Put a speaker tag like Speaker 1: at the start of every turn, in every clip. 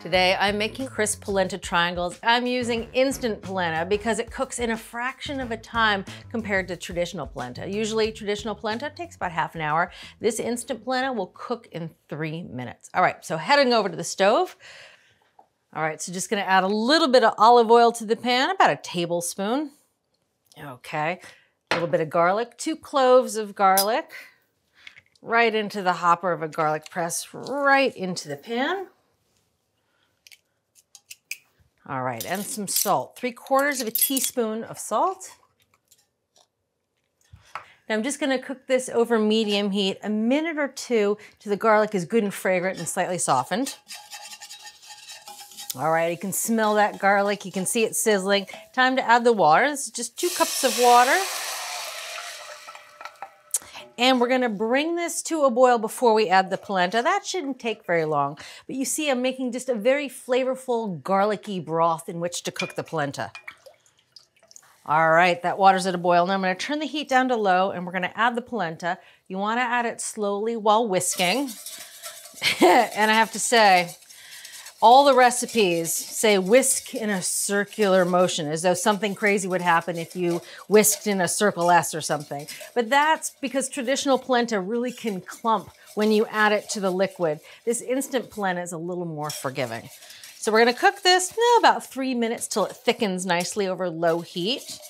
Speaker 1: Today I'm making crisp polenta triangles. I'm using instant polenta because it cooks in a fraction of a time compared to traditional polenta. Usually traditional polenta takes about half an hour. This instant polenta will cook in 3 minutes. All right, so heading over to the stove. All right, so just gonna add a little bit of olive oil to the pan, about a tablespoon. Okay, a little bit of garlic, 2 cloves of garlic, right into the hopper of a garlic press, right into the pan. All right, and some salt, 3/4 of a teaspoon of salt. Now I'm just gonna cook this over medium heat, a minute or two till the garlic is good and fragrant and slightly softened. All right, you can smell that garlic, you can see it sizzling. Time to add the water. This is just 2 cups of water. And we're gonna bring this to a boil before we add the polenta. That shouldn't take very long. But you see I'm making just a very flavorful, garlicky broth in which to cook the polenta. All right, that water's at a boil. Now I'm gonna turn the heat down to low and we're gonna add the polenta. You wanna add it slowly while whisking. And I have to say, all the recipes say whisk in a circular motion, as though something crazy would happen if you whisked in a circle S or something. But that's because traditional polenta really can clump when you add it to the liquid. This instant polenta is a little more forgiving. So we're gonna cook this about 3 minutes till it thickens nicely over low heat.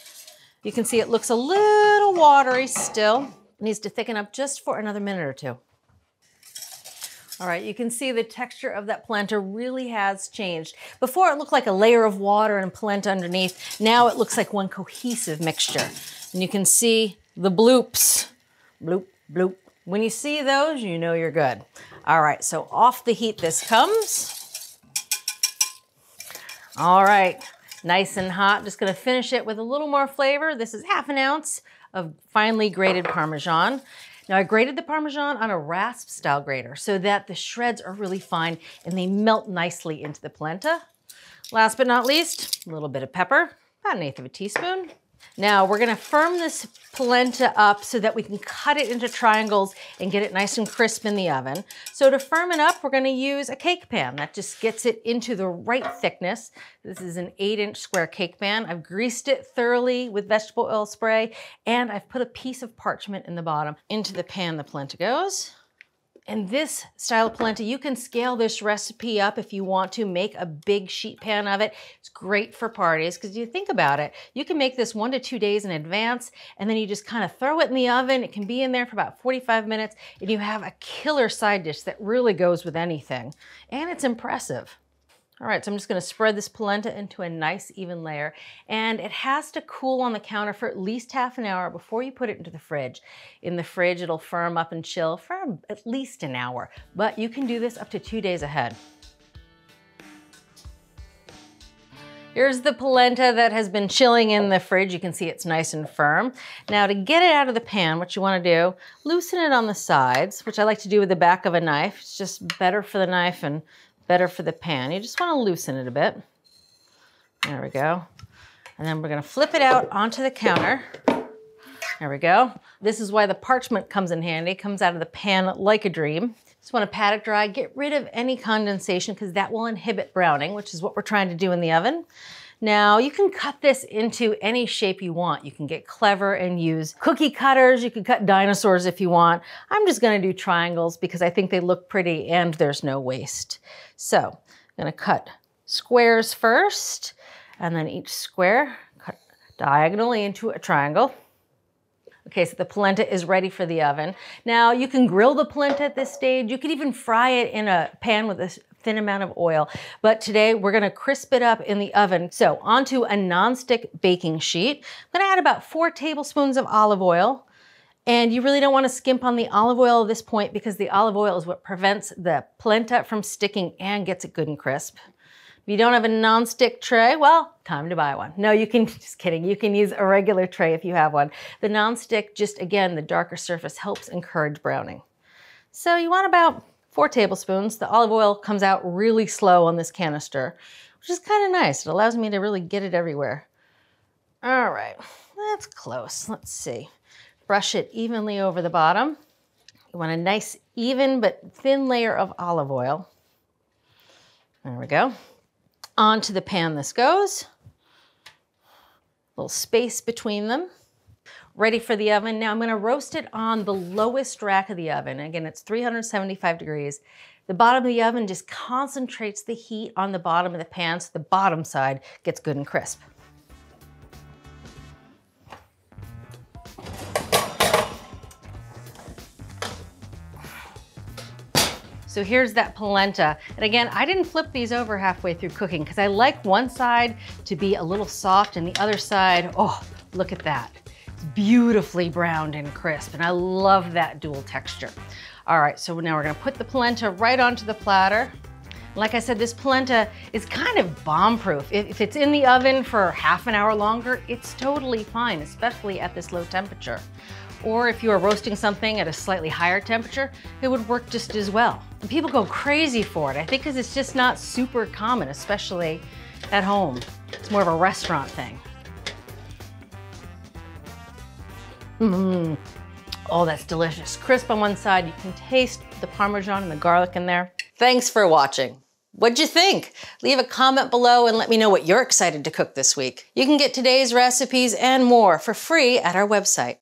Speaker 1: You can see it looks a little watery still. It needs to thicken up just for another minute or two. All right, you can see the texture of that polenta really has changed. Before it looked like a layer of water and polenta underneath. Now it looks like one cohesive mixture. And you can see the bloops. Bloop, bloop. When you see those, you know you're good. All right, so off the heat this comes. All right, nice and hot. Just gonna finish it with a little more flavor. This is 1/2 ounce of finely grated Parmesan. Now I grated the Parmesan on a rasp style grater so that the shreds are really fine and they melt nicely into the polenta. Last but not least, a little bit of pepper, about 1/8 of a teaspoon. Now we're gonna firm this polenta up so that we can cut it into triangles and get it nice and crisp in the oven. So to firm it up, we're gonna use a cake pan. That just gets it into the right thickness. This is an 8-inch square cake pan. I've greased it thoroughly with vegetable oil spray, and I've put a piece of parchment in the bottom. Into the pan the polenta goes. And this style of polenta, you can scale this recipe up if you want to make a big sheet pan of it. It's great for parties because you think about it, you can make this 1 to 2 days in advance and then you just kind of throw it in the oven. It can be in there for about 45 minutes and you have a killer side dish that really goes with anything. And it's impressive. All right, so I'm just gonna spread this polenta into a nice even layer, and it has to cool on the counter for at least 1/2 an hour before you put it into the fridge. In the fridge, it'll firm up and chill for at least an hour, but you can do this up to 2 days ahead. Here's the polenta that has been chilling in the fridge. You can see it's nice and firm. Now to get it out of the pan, what you wanna do, loosen it on the sides, which I like to do with the back of a knife. It's just better for the knife and better for the pan. You just want to loosen it a bit. There we go. And then we're going to flip it out onto the counter. There we go. This is why the parchment comes in handy. It comes out of the pan like a dream. Just want to pat it dry, get rid of any condensation because that will inhibit browning, which is what we're trying to do in the oven. Now you can cut this into any shape you want. You can get clever and use cookie cutters. You can cut dinosaurs if you want. I'm just gonna do triangles because I think they look pretty and there's no waste. So I'm gonna cut squares first and then each square cut diagonally into a triangle. Okay, so the polenta is ready for the oven. Now you can grill the polenta at this stage. You could even fry it in a pan with a thin amount of oil. But today we're gonna crisp it up in the oven. So onto a nonstick baking sheet. I'm gonna add about 4 tablespoons of olive oil. And you really don't wanna skimp on the olive oil at this point because the olive oil is what prevents the polenta from sticking and gets it good and crisp. If you don't have a nonstick tray, well, time to buy one. No, you can, just kidding, you can use a regular tray if you have one. The nonstick, just again, the darker surface helps encourage browning. So you want about 4 tablespoons. The olive oil comes out really slow on this canister, which is kind of nice. It allows me to really get it everywhere. All right, that's close. Let's see. Brush it evenly over the bottom. You want a nice, even but thin layer of olive oil. There we go. Onto the pan this goes. Little space between them. Ready for the oven. Now I'm gonna roast it on the lowest rack of the oven. Again, it's 375 degrees. The bottom of the oven just concentrates the heat on the bottom of the pan so the bottom side gets good and crisp. So here's that polenta. And again, I didn't flip these over halfway through cooking because I like one side to be a little soft and the other side, oh, look at that. It's beautifully browned and crisp, and I love that dual texture. All right, so now we're gonna put the polenta right onto the platter. Like I said, this polenta is kind of bomb-proof. If it's in the oven for half an hour longer, it's totally fine, especially at this low temperature. Or if you are roasting something at a slightly higher temperature, it would work just as well. And people go crazy for it, I think because it's just not super common, especially at home. It's more of a restaurant thing. Oh, that's delicious. Crisp on one side, you can taste the Parmesan and the garlic in there. Thanks for watching. What'd you think? Leave a comment below and let me know what you're excited to cook this week. You can get today's recipes and more for free at our website.